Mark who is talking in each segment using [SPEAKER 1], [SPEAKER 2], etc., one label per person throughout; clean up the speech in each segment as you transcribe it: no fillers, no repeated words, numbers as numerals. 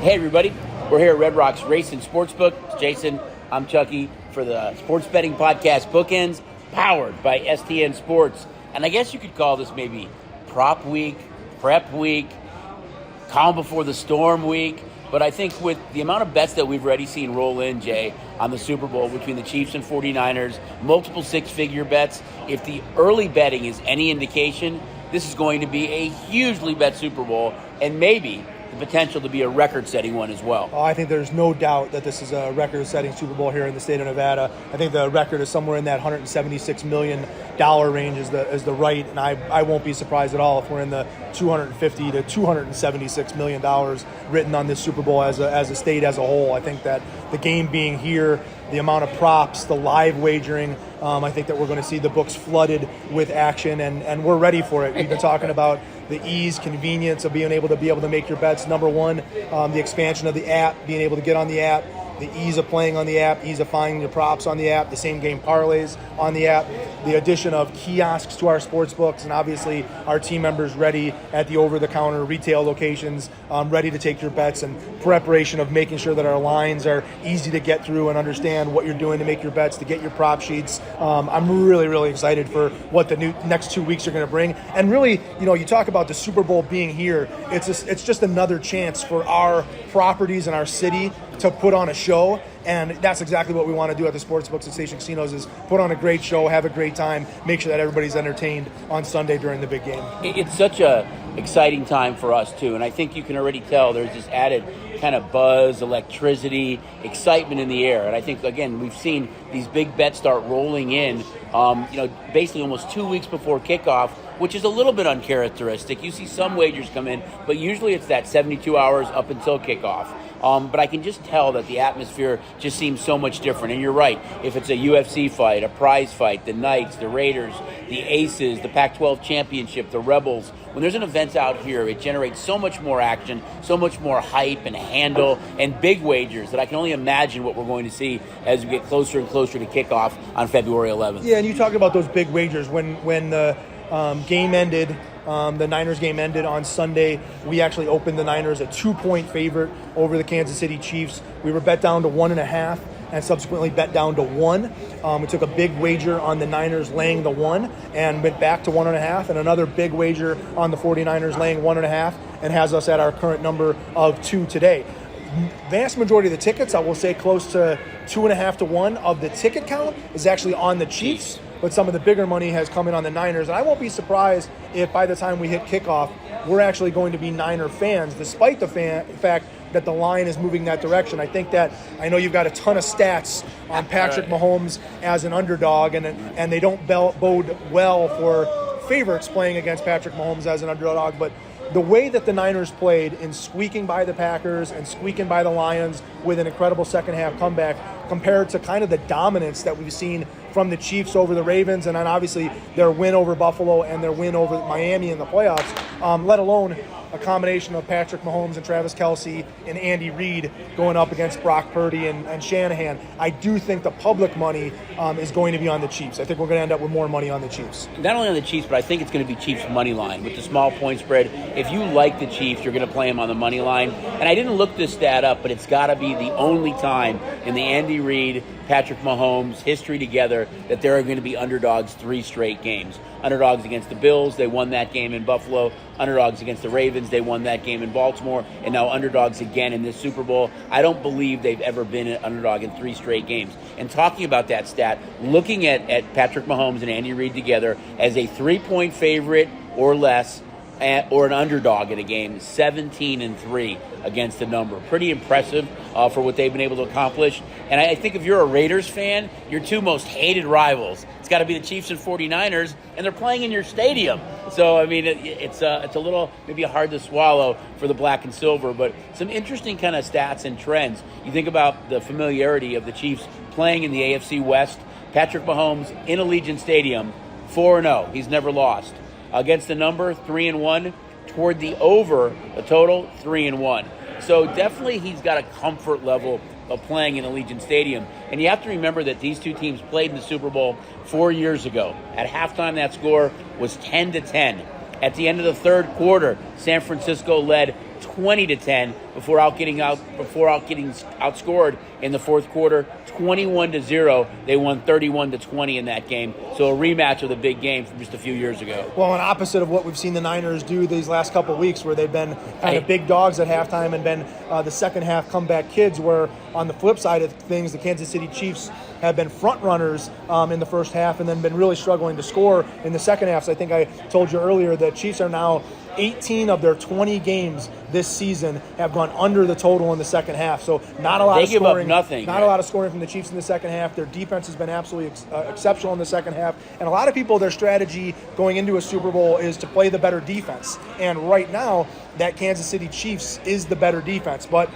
[SPEAKER 1] Hey everybody, we're here at Red Rocks Racing Sportsbook. It's Jason, I'm Chucky for the Sports Betting Podcast Bookends, powered by STN Sports. And I guess you could call this maybe prop week, prep week, calm before the storm week. But I think with the amount of bets that we've already seen roll in, Jay, on the Super Bowl between the Chiefs and 49ers, multiple six-figure bets, if the early betting is any indication, this is going to be a hugely bet Super Bowl and maybe the potential to be a record-setting one as well.
[SPEAKER 2] I think there's no doubt that this is a record-setting Super Bowl here in the state of Nevada. I think the record is somewhere in that $176 million range is the right, and I won't be surprised at all if we're in the $250 to $276 million written on this Super Bowl as a state as a whole. I think that the game being here, the amount of props, the live wagering, I think that we're going to see the books flooded with action, and we're ready for it. We've been talking about the ease, convenience of being able to make your bets. Number one, the expansion of the app, being able to get on the app, the ease of playing on the app, ease of finding your props on the app, the same game parlays on the app, the addition of kiosks to our sports books, and obviously our team members ready at the over-the-counter retail locations, ready to take your bets, and preparation of making sure that our lines are easy to get through and understand what you're doing to make your bets, to get your prop sheets. I'm really, really excited for what the next 2 weeks are going to bring. And really, you talk about the Super Bowl being here, it's just another chance for our properties and our city to put on a show, and that's exactly what we want to do at the Sportsbooks and Station Casinos, is put on a great show, have a great time, make sure that everybody's entertained on Sunday during the big game.
[SPEAKER 1] It's such a exciting time for us too, and I think you can already tell there's this added kind of buzz, electricity, excitement in the air. And I think, again, we've seen these big bets start rolling in, basically almost 2 weeks before kickoff, which is a little bit uncharacteristic. You see some wagers come in, but usually it's that 72 hours up until kickoff. But I can just tell that the atmosphere just seems so much different. And you're right. If it's a UFC fight, a prize fight, the Knights, the Raiders, the Aces, the Pac-12 Championship, the Rebels, when there's an event out here, it generates so much more action, so much more hype and handle and big wagers that I can only imagine what we're going to see as we get closer and closer to kickoff on February 11th.
[SPEAKER 2] Yeah, and you talk about those big wagers. When the game ended, the Niners game ended on Sunday, we actually opened the Niners a 2-point favorite over the Kansas City Chiefs. We were bet down to 1.5 and subsequently bet down to 1. We took a big wager on the Niners laying the 1 and went back to 1.5, and another big wager on the 49ers laying 1.5, and has us at our current number of 2 today. Vast majority of the tickets, I will say close to 2.5 to 1 of the ticket count, is actually on the Chiefs. But some of the bigger money has come in on the Niners. And I won't be surprised if by the time we hit kickoff, we're actually going to be Niner fans, despite the fact that the line is moving that direction. I know you've got a ton of stats on Patrick Mahomes as an underdog, and they don't bode well for favorites playing against Patrick Mahomes as an underdog. But the way that the Niners played in squeaking by the Packers and squeaking by the Lions with an incredible second-half comeback compared to kind of the dominance that we've seen from the Chiefs over the Ravens, and then obviously their win over Buffalo and their win over Miami in the playoffs, let alone a combination of Patrick Mahomes and Travis Kelce and Andy Reid going up against Brock Purdy and Shanahan. I do think the public money is going to be on the Chiefs. I think we're going to end up with more money on the Chiefs.
[SPEAKER 1] Not only on the Chiefs, but I think it's going to be Chiefs money line with the small point spread. If you like the Chiefs, you're going to play them on the money line. And I didn't look this stat up, but it's got to be the only time in the Andy Reid, Patrick Mahomes history together that there are going to be underdogs 3 straight games. Underdogs against the Bills, they won that game in Buffalo. Underdogs against the Ravens, they won that game in Baltimore. And now underdogs again in this Super Bowl. I don't believe they've ever been an underdog in 3 straight games. And talking about that stat, looking at Patrick Mahomes and Andy Reid together as a 3-point favorite or less, or an underdog in a game, 17-3 against the number. Pretty impressive for what they've been able to accomplish. And I think if you're a Raiders fan, your 2 most hated rivals, it's got to be the Chiefs and 49ers, and they're playing in your stadium. So, I mean, it's a little maybe hard to swallow for the black and silver, but some interesting kind of stats and trends. You think about the familiarity of the Chiefs playing in the AFC West. Patrick Mahomes in Allegiant Stadium, 4-0. He's never lost. Against the number, 3-1. Toward the over, a total, 3-1. So definitely he's got a comfort level of playing in Allegiant Stadium. And you have to remember that these two teams played in the Super Bowl 4 years ago. At halftime, that score was 10-10. At the end of the third quarter, San Francisco led 20-10 before getting outscored in the fourth quarter, 21-0. They won 31-20 in that game. So a rematch of the big game from just a few years ago.
[SPEAKER 2] Well, an opposite of what we've seen the Niners do these last couple of weeks, where they've been kind of big dogs at halftime and been the second half comeback kids, where on the flip side of things, the Kansas City Chiefs have been front runners in the first half and then been really struggling to score in the second half. So I think I told you earlier that Chiefs are now 18 of their 20 games this season have gone under the total in the second half. So not a lot of scoring.
[SPEAKER 1] Give up nothing.
[SPEAKER 2] Not a lot of scoring from the Chiefs in the second half. Their defense has been absolutely exceptional in the second half. And a lot of people, their strategy going into a Super Bowl is to play the better defense. And right now, that Kansas City Chiefs is the better defense. But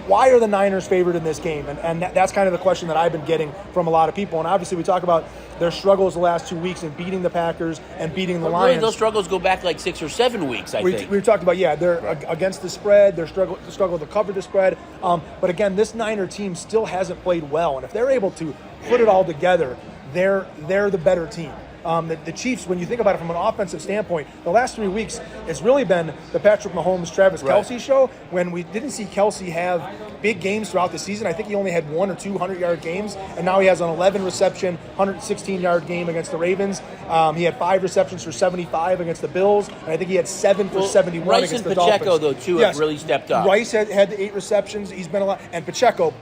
[SPEAKER 2] why are the Niners favored in this game? And that's kind of the question that I've been getting from a lot of people. And obviously we talk about their struggles the last 2 weeks in beating the Packers and beating the Lions.
[SPEAKER 1] Really, those struggles go back like 6 or 7 weeks, I think.
[SPEAKER 2] We've talked about, they're against the spread. They're struggle to cover the spread. But again, this Niner team still hasn't played well. And if they're able to put it all together, they're the better team. The Chiefs, when you think about it from an offensive standpoint, the last 3 weeks, it's really been the Patrick Mahomes, Travis Kelce show. When we didn't see Kelce have big games throughout the season, I think he only had 1 or 2 100-yard games, and now he has an 11-reception, 116-yard game against the Ravens. He had 5 receptions for 75 against the Bills, and I think he had 7 for 71
[SPEAKER 1] Rice
[SPEAKER 2] against
[SPEAKER 1] and
[SPEAKER 2] the
[SPEAKER 1] Pacheco,
[SPEAKER 2] Dolphins.
[SPEAKER 1] though, too, have really stepped up.
[SPEAKER 2] Rice had the 8 receptions. He's been a lot. And Pacheco,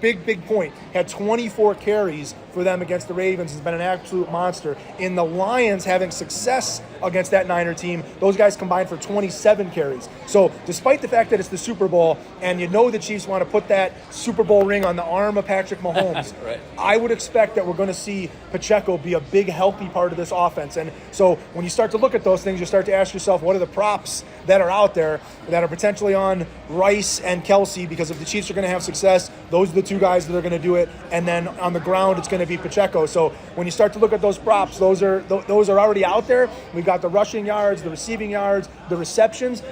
[SPEAKER 2] big point, had 24 carries for them against the Ravens. Has been an absolute monster. In the Lions having success against that Niner team, those guys combined for 27 carries. So despite the fact that it's the Super Bowl and you know the Chiefs want to put that Super Bowl ring on the arm of Patrick Mahomes,
[SPEAKER 1] right,
[SPEAKER 2] I would expect that we're going to see Pacheco be a big healthy part of this offense. And so when you start to look at those things, you start to ask yourself, what are the props that are out there that are potentially on Rice and Kelce? Because if the Chiefs are going to have success, those are the 2 guys that are going to do it. And then on the ground, it's going to be Pacheco. So when you start to look at those props, those are already out there. We've got the rushing yards, the receiving yards, the receptions.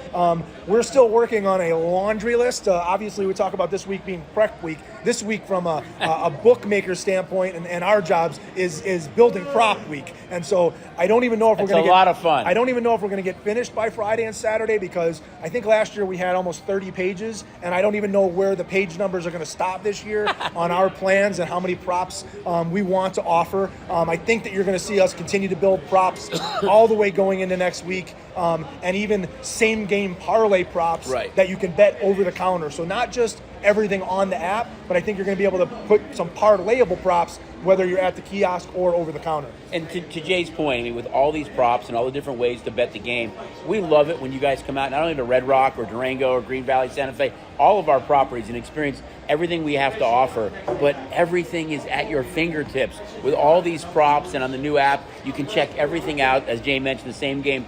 [SPEAKER 2] We're still working on a laundry list. Obviously, we talk about this week being prep week. This week, from a bookmaker standpoint, and our jobs is building prop week. And so I don't even know if we're going to get a lot of fun. I don't even know if we're going to get finished by Friday and Saturday, because I think last year we had almost 30 pages, and I don't even know where the page numbers are going to stop this year on our plans and how many props we want to offer. I think that you're going to see us continue to build props all the way going into next week, and even same game parlay props that you can bet over the counter. So not just everything on the app, but I think you're going to be able to put some parlayable props, whether you're at the kiosk or over the counter.
[SPEAKER 1] And to Jay's point, I mean, with all these props and all the different ways to bet the game, we love it when you guys come out, not only to Red Rock or Durango or Green Valley, Santa Fe, all of our properties, and experience everything we have to offer, but everything is at your fingertips. With all these props and on the new app, you can check everything out. As Jay mentioned, the same game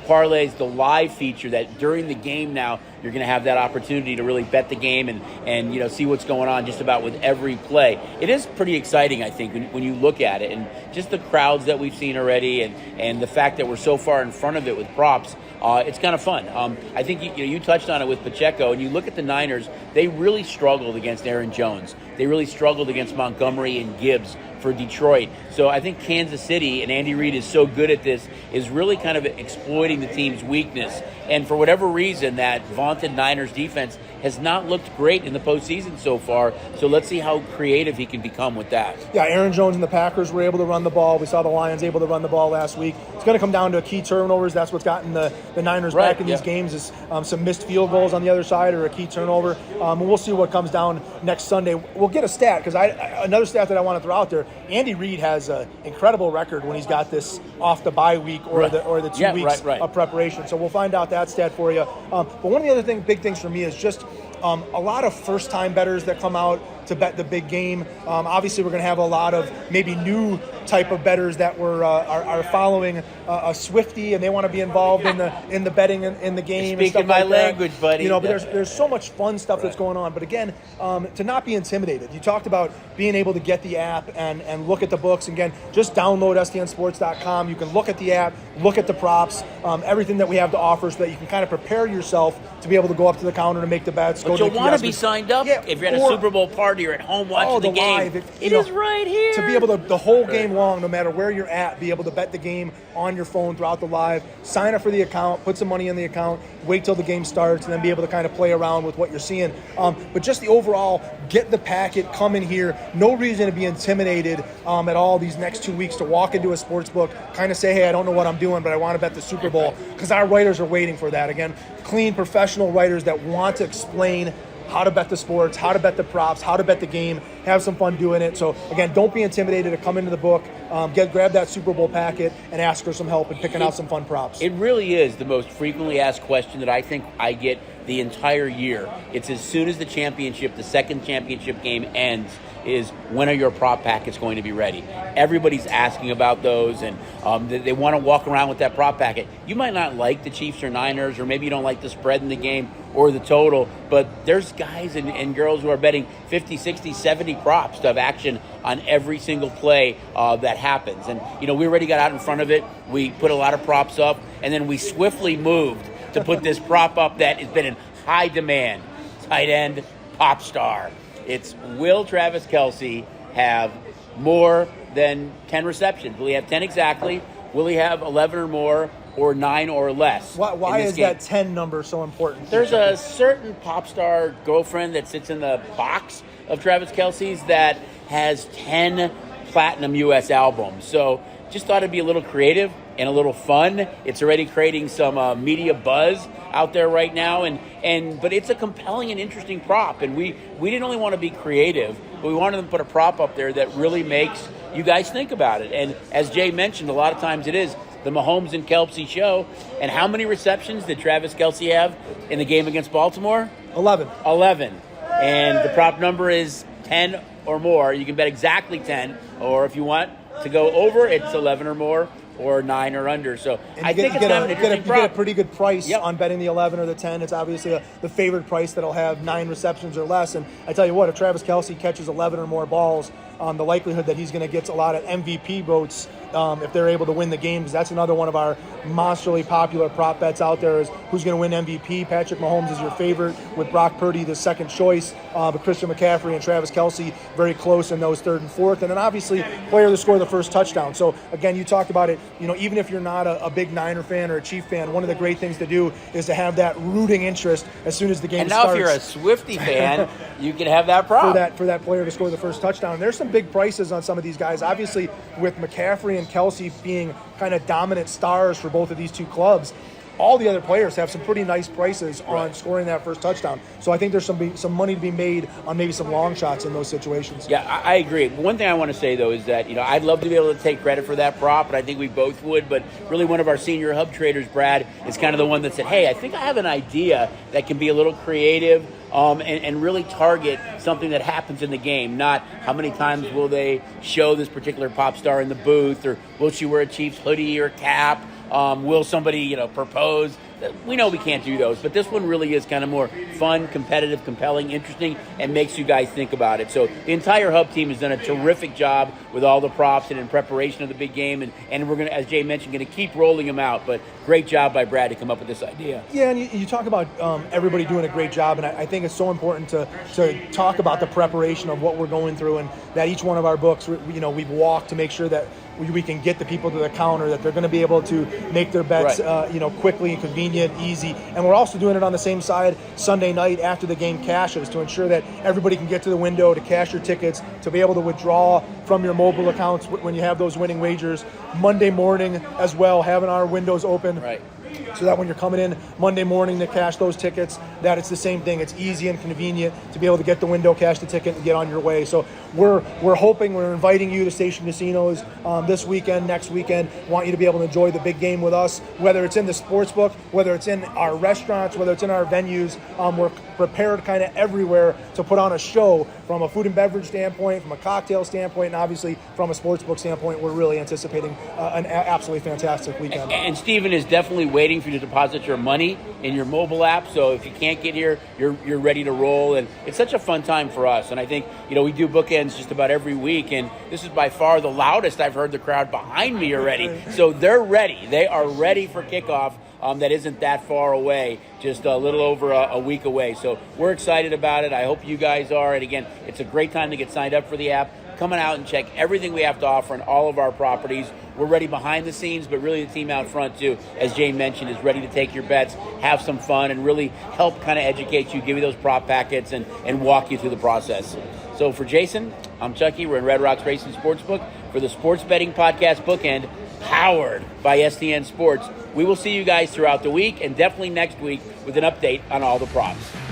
[SPEAKER 1] parlays, the live feature that during the game now, you're going to have that opportunity to really bet the game and see what's going on just about with every play. It is pretty exciting, I think, when you look at it, and just the crowds that we've seen already, and the fact that we're so far in front of it with props. It's kind of fun. I think you touched on it with Pacheco, and you look at the Niners, they really struggled against Aaron Jones. They really struggled against Montgomery and Gibbs for Detroit. So I think Kansas City, and Andy Reid is so good at this, is really kind of exploiting the team's weakness. And for whatever reason, that vaunted Niners defense has not looked great in the postseason so far. So let's see how creative he can become with that.
[SPEAKER 2] Yeah, Aaron Jones and the Packers were able to run the ball. We saw the Lions able to run the ball last week. It's going to come down to key turnovers. That's what's gotten the Niners back in these games, is some missed field goals on the other side or a key turnover. And we'll see what comes down next Sunday. We'll get a stat, because another stat that I want to throw out there, Andy Reid has an incredible record when he's got this off the bye week or the 2 weeks of preparation. So we'll find out that stat for you. But one of the other big things for me is just a lot of first-time bettors that come out to bet the big game. Obviously, we're going to have a lot of maybe new type of bettors that are following a Swiftie, and they want to be involved in the betting in the game.
[SPEAKER 1] Speaking my language, buddy.
[SPEAKER 2] But there's so much fun stuff that's going on. But again, to not be intimidated. You talked about being able to get the app and look at the books. Again, just download STNSports.com. You can look at the app, look at the props, everything that we have to offer, so that you can kind of prepare yourself to be able to go up to the counter and make the bets, go
[SPEAKER 1] But
[SPEAKER 2] to
[SPEAKER 1] you'll
[SPEAKER 2] the
[SPEAKER 1] want to
[SPEAKER 2] kiosk.
[SPEAKER 1] be signed up if you're at a
[SPEAKER 2] or-
[SPEAKER 1] Super Bowl party or at home watching the game.
[SPEAKER 2] Live.
[SPEAKER 1] It is right here.
[SPEAKER 2] To be able to, the whole game long, no matter where you're at, be able to bet the game on your phone throughout the live, sign up for the account, put some money in the account, wait till the game starts, and then be able to kind of play around with what you're seeing. But just the overall, get the packet, come in here. No reason to be intimidated at all these next 2 weeks to walk into a sports book, kind of say, hey, I don't know what I'm doing, but I want to bet the Super Bowl, because our writers are waiting for that. Again, clean, professional writers that want to explain how to bet the sports, how to bet the props, how to bet the game, have some fun doing it. So again, don't be intimidated to come into the book, grab that Super Bowl packet and ask for some help in picking out some fun props.
[SPEAKER 1] It really is the most frequently asked question that I think I get the entire year. It's as soon as the second championship game ends, is when are your prop packets going to be ready? Everybody's asking about those, and they want to walk around with that prop packet. You might not like the Chiefs or Niners, or maybe you don't like the spread in the game or the total, but there's guys and girls who are betting 50, 60, 70 props to have action on every single play that happens. And, we already got out in front of it. We put a lot of props up, and then we swiftly moved to put this prop up that has been in high demand. Tight end, pop star. It's, will Travis Kelce have more than 10 receptions? Will he have 10 exactly? Will he have 11 or more, or 9 or less?
[SPEAKER 2] Why is that 10 number so important?
[SPEAKER 1] There's a certain pop star girlfriend that sits in the box of Travis Kelce's that has 10 platinum U.S. albums. So just thought it'd be a little creative and a little fun. It's already creating some media buzz out there right now, but it's a compelling and interesting prop. And we didn't only want to be creative, but we wanted to put a prop up there that really makes you guys think about it. And as Jay mentioned, a lot of times it is the Mahomes and Kelce show. And how many receptions did Travis Kelce have in the game against Baltimore?
[SPEAKER 2] 11.
[SPEAKER 1] And the prop number is 10 or more. You can bet exactly 10, or if you want to go over, it's 11 or more, or 9 or under. So I think it's kind of an interesting prop.
[SPEAKER 2] You get a pretty good price on betting the 11 or the 10. It's obviously the favored price that'll have 9 receptions or less. And I tell you what, if Travis Kelce catches 11 or more balls, the likelihood that he's going to get a lot of MVP votes if they're able to win the game, because that's another one of our monsterly popular prop bets out there, is who's going to win MVP. Patrick Mahomes is your favorite, with Brock Purdy the second choice, but Christian McCaffrey and Travis Kelce very close in those third and fourth, and then obviously player to score the first touchdown. So again, you talked about it, even if you're not a big Niner fan or a Chief fan, one of the great things to do is to have that rooting interest as soon as the game starts.
[SPEAKER 1] And now if you're a Swiftie fan, you can have that prop.
[SPEAKER 2] For that player to score the first touchdown. There's some big prices on some of these guys. Obviously, with McCaffrey and Kelce being kind of dominant stars for both of these two clubs, all the other players have some pretty nice prices on scoring that first touchdown. So I think there's some money to be made on maybe some long shots in those situations.
[SPEAKER 1] Yeah, I agree. One thing I want to say, though, is that, I'd love to be able to take credit for that prop, and I think we both would, but really one of our senior hub traders, Brad, is kind of the one that said, hey, I think I have an idea that can be a little creative and really target something that happens in the game, not how many times will they show this particular pop star in the booth, or will she wear a Chiefs hoodie or cap? Will somebody, propose? We know we can't do those, but this one really is kind of more fun, competitive, compelling, interesting, and makes you guys think about it. So the entire Hub team has done a terrific job with all the props and in preparation of the big game, and we're going to, as Jay mentioned, going to keep rolling them out, but great job by Brad to come up with this idea.
[SPEAKER 2] Yeah, and you talk about everybody doing a great job, and I think it's so important to talk about the preparation of what we're going through, and that each one of our books, we've walked to make sure that we can get the people to the counter, that they're going to be able to make their bets, quickly and convenient, easy. And we're also doing it on the same side Sunday night after the game cashes, to ensure that everybody can get to the window to cash your tickets, to be able to withdraw from your mobile accounts when you have those winning wagers. Monday morning as well, having our windows open.
[SPEAKER 1] Right.
[SPEAKER 2] So that when you're coming in Monday morning to cash those tickets, that it's the same thing. It's easy and convenient to be able to get the window, cash the ticket, and get on your way. So we're inviting you to Station Casinos this weekend, next weekend. Want you to be able to enjoy the big game with us, whether it's in the sports book, whether it's in our restaurants, whether it's in our venues. We're prepared kind of everywhere to put on a show, from a food and beverage standpoint, from a cocktail standpoint, and obviously from a sports book standpoint. We're really anticipating an absolutely fantastic weekend.
[SPEAKER 1] And Steven is definitely waiting for you to deposit your money in your mobile app, so if you can't get here, you're ready to roll, and it's such a fun time for us. And I think we do bookends just about every week, and this is by far the loudest I've heard the crowd behind me already. So they're ready. They are ready for kickoff that isn't that far away, just a little over a week away. So we're excited about it. I hope you guys are. And again, it's a great time to get signed up for the app. Coming out and check everything we have to offer on all of our properties. We're ready behind the scenes, but really the team out front too, as Jay mentioned, is ready to take your bets, have some fun, and really help kind of educate you, give you those prop packets, and walk you through the process. So for Jason, I'm Chucky. We're in Red Rocks Racing Sportsbook for the Sports Betting Podcast Bookend, powered by STN Sports. We will see you guys throughout the week and definitely next week with an update on all the props.